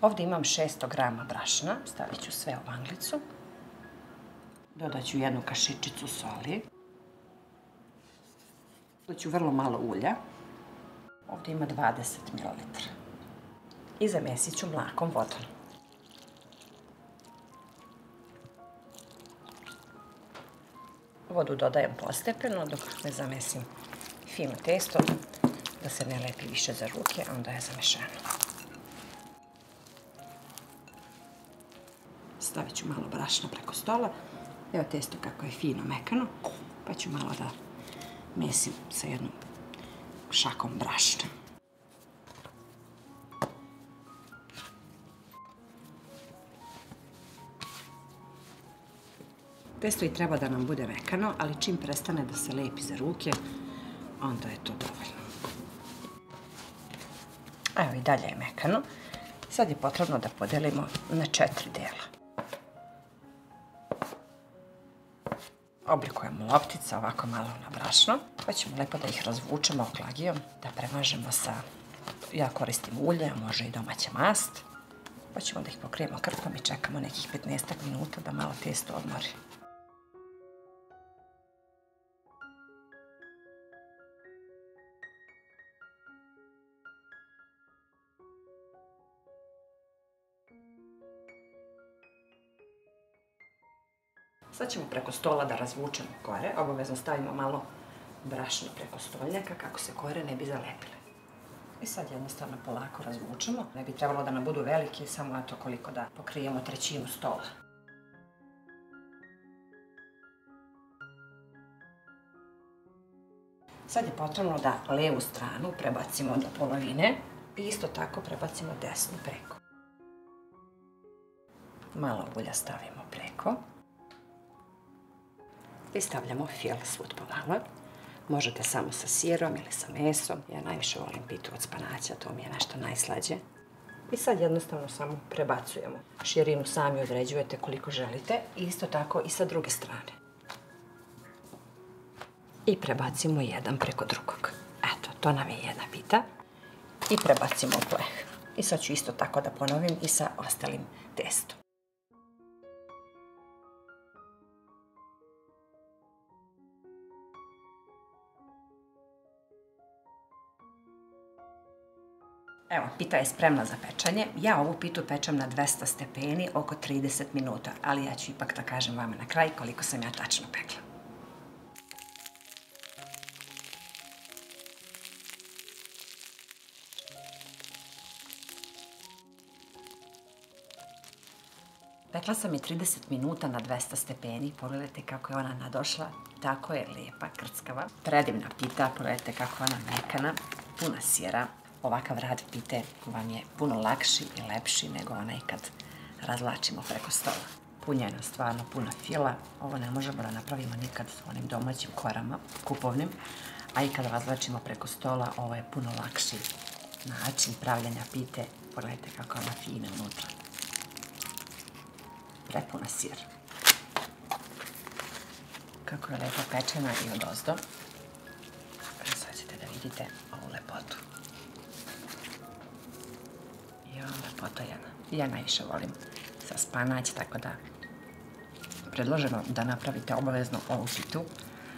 Ovdje imam 600 grama brašna, stavit ću sve u vanglicu. Dodat ću 1 kašičicu soli. Dodat ću vrlo malo ulja. Ovdje ima 20 ml. I zamesit ću mlakom vodom. Vodu dodajem postepeno dok ne zamesim fino testo, da se ne lepi više za ruke, onda je zamešano. Stavit ću malo brašna preko stola. Evo testo kako je fino mekano, pa ću malo da mesim sa jednom šakom brašna. Testo i treba da nam bude mekano, ali čim prestane da se lepi za ruke, onda je to dovoljno. Evo i dalje je mekano. Sad je potrebno da podelimo na 4 dela. Oblikujemo loptice ovako malo na brašno, pa ćemo lepo da ih razvučemo oklagijom, da premažemo sa, ja koristim ulje, a može i domaća mast, pa ćemo da ih pokrijemo krpom i čekamo nekih 15 minuta da malo testo odmori. Sad ćemo preko stola da razvučemo kore, obavezno stavimo malo brašna preko stolnjaka kako se kore ne bi zalepile. I sad jednostavno polako razvučemo, ne bi trebalo da nam budu veliki, samo eto koliko da pokrijemo 1/3 stola. Sad je potrebno da levu stranu prebacimo do polovine i isto tako prebacimo desnu preko. Malo ulja stavimo preko. I stavljamo fil svud pomalo. Možete samo sa sirom ili sa mesom. Ja najviše volim pitu od spanaća, to mi je nešto najslađe. I sad jednostavno samo prebacujemo. Širinu sami određujete koliko želite i isto tako i sa druge strane. I prebacimo jedan preko drugog. Eto, to nam je jedna pita. I prebacimo u pleh. I sad ću isto tako da ponovim i sa ostalim testom. Evo, pita je spremna za pečanje. Ja ovu pitu pečem na 200 stepeni oko 30 minuta, ali ja ću ipak da kažem vama na kraj koliko sam ja tačno pekla. Pekla sam je 30 minuta na 200 stepeni. Pogledajte kako je ona nadošla. Tako je lepa, krckava. Predivna pita, pogledajte kako je ona mekana, puna sira. Ovakav rad pite vam je puno lakši i lepši nego onaj kad razvlačimo preko stola. Punjena, stvarno puno fila. Ovo ne možemo da napravimo nikad s onim domaćim korama, kupovnim. A i kad razvlačimo preko stola, ovo je puno lakši način pravljanja pite. Pogledajte kako je ona fina unutra. Prepuna sir. Kako je lepo pečena i odozdo. Sad ćete da vidite ovu lepotu. I ovo lepota jedna. Ja najviše volim sa spanać, tako da predlažem vam da napravite obavezno ovu pitu,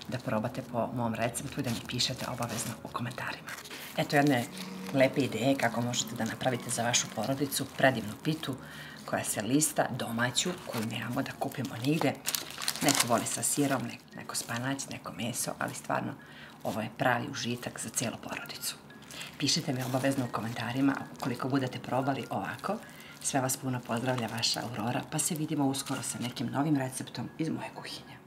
da probate po mom receptu i da mi pišete obavezno u komentarima. Eto jedne lepe ideje kako možete da napravite za vašu porodicu predivnu pitu koja se lista, domaću, koju nemamo da kupimo nigde. Neko voli sa sirom, neko spanać, neko meso, ali stvarno ovo je pravi užitak za cijelu porodicu. Pišite mi obavezno u komentarima ukoliko budete probali ovako. Sve vas puno pozdravlja vaša Aurora, pa se vidimo uskoro sa nekim novim receptom iz moje kuhinje.